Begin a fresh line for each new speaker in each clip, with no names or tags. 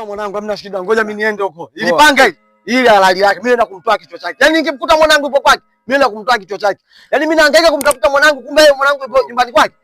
Sawa mwanangu, hamna shida. Ngoja mimi niende huko. Ili panga hili. Ili halali yake. Mimi naenda kumtoa kichwa chake. Yaani nikimkuta mwanangu yupo kwake, mimi naenda kumtoa kichwa chake. Yaani mimi nahangaika kumtafuta mwanangu, kumbe yeye mwanangu yupo nyumbani kwake.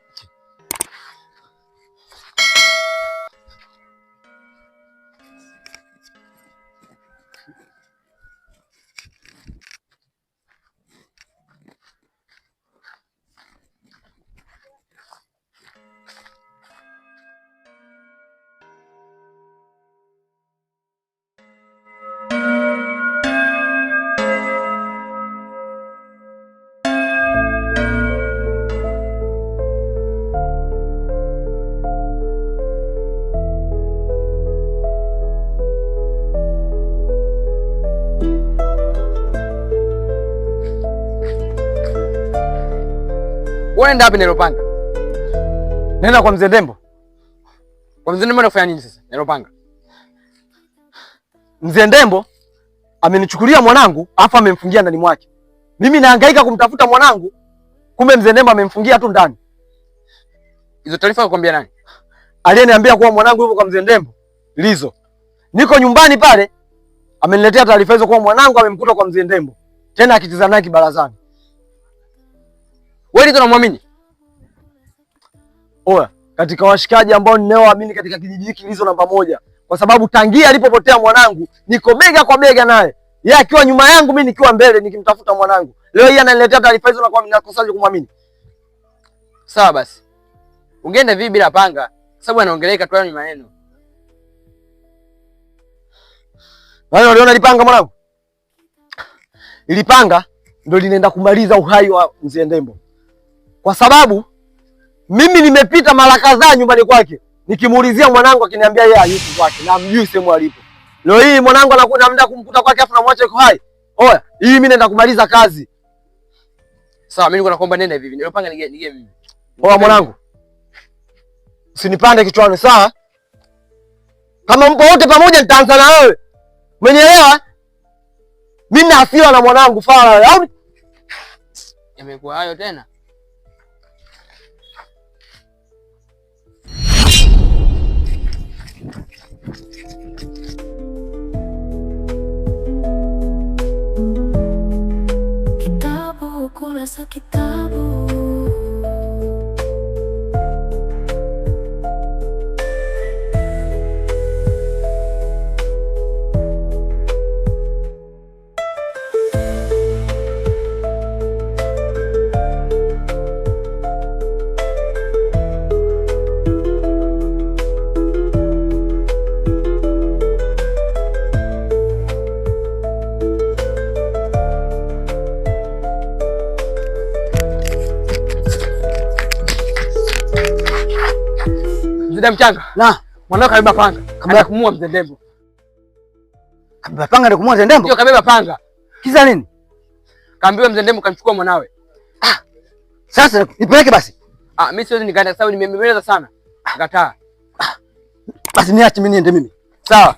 Unaenda wapi Nelopanga?
Nenda kwa Mzee Ndembo.
Kwa Mzee Ndembo unafanya nini sasa? Nelopanga.
Mzee Ndembo amenichukulia mwanangu, afa amemfungia ndani mwake. Mimi nahangaika kumtafuta mwanangu, kumbe Mzee Ndembo amemfungia tu ndani.
Hizo taarifa akwambia nani?
Aliyeniambia kuwa mwanangu yupo kwa Mzee Ndembo, Lizo. Niko nyumbani pale, ameniletea taarifa hizo kuwa mwanangu amemkuta kwa Mzee Ndembo. Tena akitiza naye kibarazani.
Wewe Lizo unamwamini?
Oya, katika washikaji ambao ninaoamini katika kijiji hiki Lizo namba 1. Kwa sababu tangia alipopotea mwanangu, niko bega kwa bega naye. Yeye akiwa nyuma yangu, mimi nikiwa mbele nikimtafuta mwanangu. Leo hii ananiletea taarifa hizo na kwa mimi nakosaje kumwamini?
Sawa basi. Ungeenda vipi bila panga? Sababu anaongeleka tu ni maneno.
Wewe uliona lipanga mwanangu? Ilipanga ndio linaenda kumaliza uhai wa Mzee Ndembo. Kwa sababu mimi nimepita mara kadhaa nyumbani kwake nikimuulizia mwanangu akiniambia yeye hayupo kwake na mjui sehemu alipo. Leo hii mwanangu anakuja muda kumkuta kwake afu namwacha yuko hai. Oya, hii mimi naenda kumaliza kazi.
Sawa, mimi niko nakuomba nenda hivi. Nilopanga nige mimi.
Oya mwanangu. Usinipande kichwani sawa? Kama mpo wote pamoja nitaanza na wewe. Umenielewa? Mimi na hasira na mwanangu fala. Au
yamekuwa hayo tena?
Kitabu kurasa kitabu.
Mzee Mchanga.
Na,
mwanao kabeba panga. Kabla kumuua Mzee Ndembo.
Kabeba panga ndio kumuua Mzee Ndembo?
Ndio kabeba panga.
Kiza nini?
Kaambiwa Mzee Ndembo kamchukua mwanawe.
Sasa nipeleke basi.
Mimi siwezi nikaenda sababu nimembeleza sana. Nikataa.
Basi niache mimi niende mimi.
Sawa.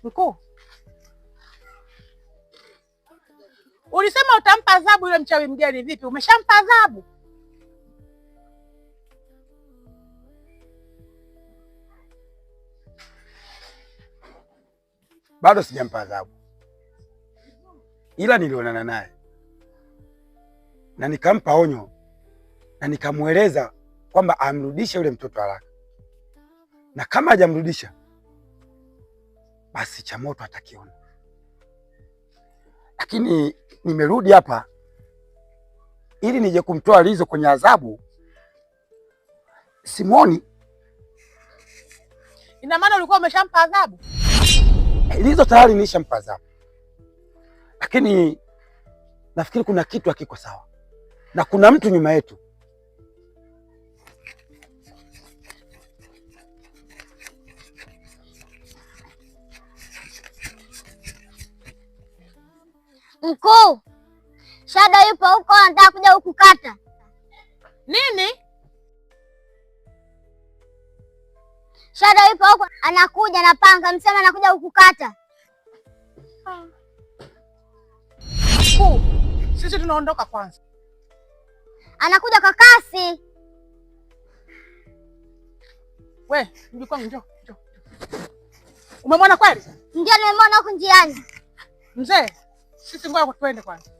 Mkuu, ulisema utampa adhabu yule mchawi mgeni. Vipi, umeshampa adhabu?
bado sijampa adhabu, ila nilionana naye na nikampa onyo na nikamweleza kwamba amrudishe yule mtoto haraka, na kama hajamrudisha basi cha moto atakiona. Lakini nimerudi hapa ili nije kumtoa Lizo kwenye adhabu, simwoni.
Ina maana ulikuwa umeshampa adhabu?
Lizo tayari nishampa adhabu, lakini nafikiri kuna kitu hakiko sawa na kuna mtu nyuma yetu.
Mkuu, Shada yupo huko, anataka kuja kukata.
Nini?
Shada yupo huko, anakuja na panga, msema anakuja kukukata.
Mkuu, sisi tunaondoka kwanza.
Anakuja kwa kasi.
We, mjukuu wangu, njoo. Umemwona kweli?
Ndio, nimemwona huko njiani.
Mzee, sisi ngoja twende kwanza.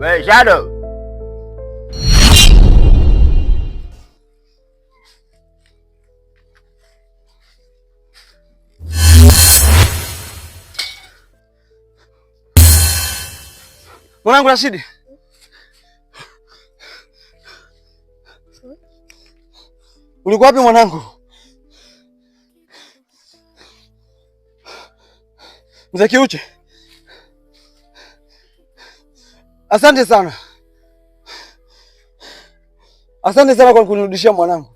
We, Shadow.
Mwanangu Rashidi. Ulikuwa wapi mwanangu? Mzee Kiuche. Asante sana. Asante sana kwa kunirudishia mwanangu.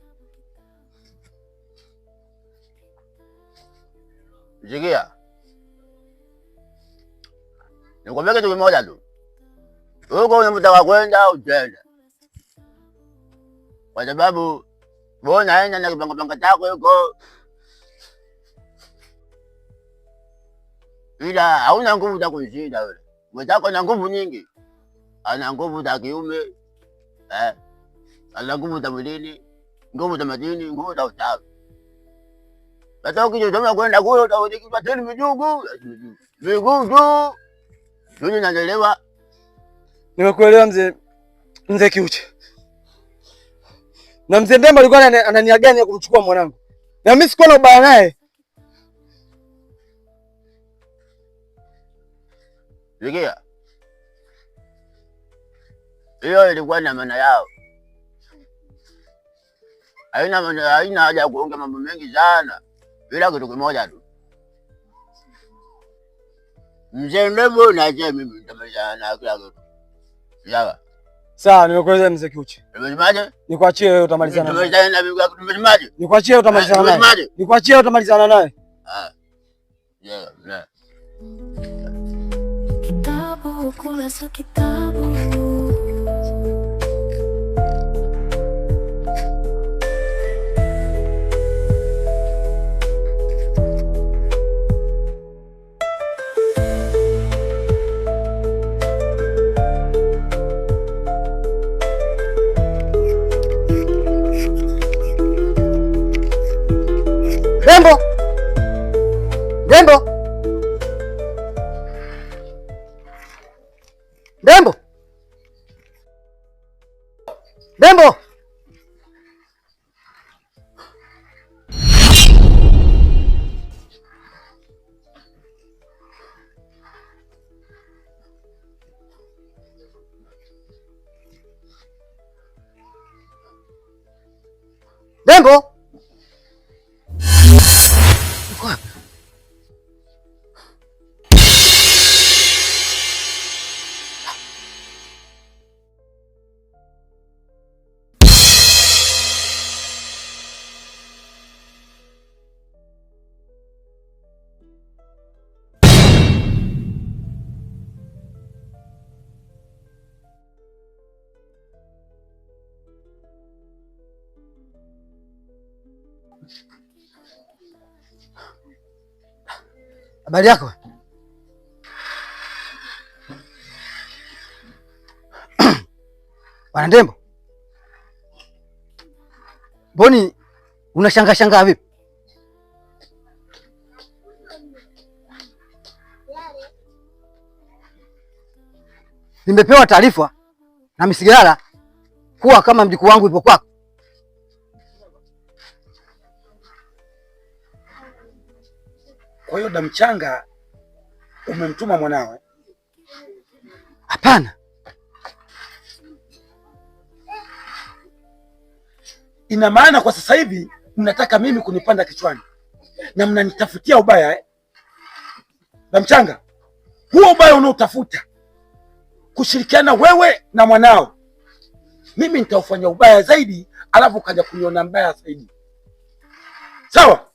Sikia. Nikwambia kitu kimoja tu. Huko unataka kwenda utende. Kwa sababu bona aenda na kipanga chako huko. Ila hauna nguvu za kunishinda wewe. Mwenzako ana nguvu nyingi. Ana nguvu za kiume. Ana nguvu za mwilini, nguvu za madini, nguvu za uchawi. Hata ukijituma kwenda kule utaona tena mijugu. Miguu tu. Nini naelewa?
Nimekuelewa mzee Kiuche. Na mzee Ndemba alikuwa ana nia gani ya kumchukua mwanangu? Na mimi sikuwa na ubaya naye.
Sikia. Hiyo ilikuwa na maana yao. Haina haja ya kuongea mambo mengi sana. Bila kitu kimoja tu. Mzee Ndemba na je mimi nitamalizana na kila kitu. Sawa.
Sawa, nimekueleza mzee Kiuche.
Umesemaje?
Nikuachie wewe utamalizana naye.
Tumalizana na bibi yako, umesemaje?
Nikuachie wewe utamalizana naye. Nikuachie wewe utamalizana naye.
Yeah.
Kitabu kurasa kitabu.
Dembo! Dembo! Habari yako? Bwana Ndembo. Mboni unashanga vipi? Nimepewa taarifa na Misigala kuwa kama mjukuu wangu yupo kwako.
Kwa hiyo Damchanga umemtuma mwanawe?
Hapana.
Ina maana kwa sasa hivi mnataka mimi kunipanda kichwani na mnanitafutia ubaya eh? Damchanga, huo ubaya unaotafuta kushirikiana wewe na mwanao, mimi nitaufanya ubaya zaidi, alafu kaja kuniona mbaya zaidi. Sawa?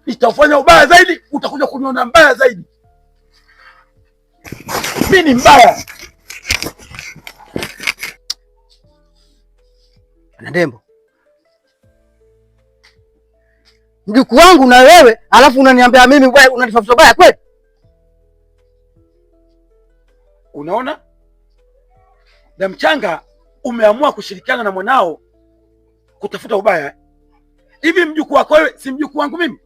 Nitaufanya ubaya zaidi, utakuja kuniona mbaya zaidi. Mimi ni mbaya.
Bwana Ndembo, mjukuu wangu na wewe, alafu unaniambia mimi unanitafuta ubaya kweli?
Unaona? Damchanga, umeamua kushirikiana na mwanao kutafuta ubaya. Hivi mjukuu wako wewe si mjukuu wangu mimi?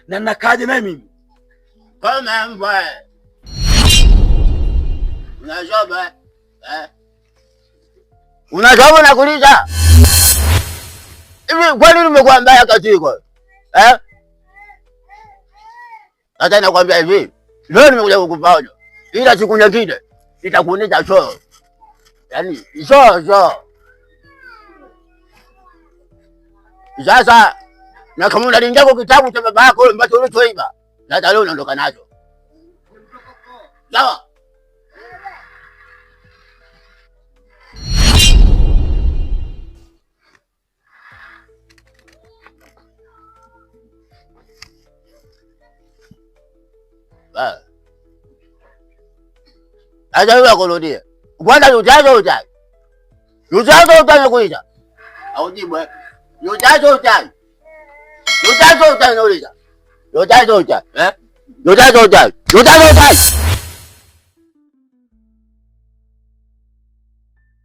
Na nakaje naye mimi?
Kama mbaya. Unajua Unajua nakuuliza. Hivi kwa nini umekuwa mbaya katiko? Sasa nakwambia hivi. Leo nimekuja kukupaona. Ila siku nyingine nitakuonyesha choo. Yaani choo. Sasa na kama unalingia kwa kitabu cha baba yako ambacho ulichoiba, sasa leo unaondoka nacho. Sawa? Sasa wewe kurudia. Kwanza utaanza kuita. Au jibu. Utaanza nauliza. Utaanza.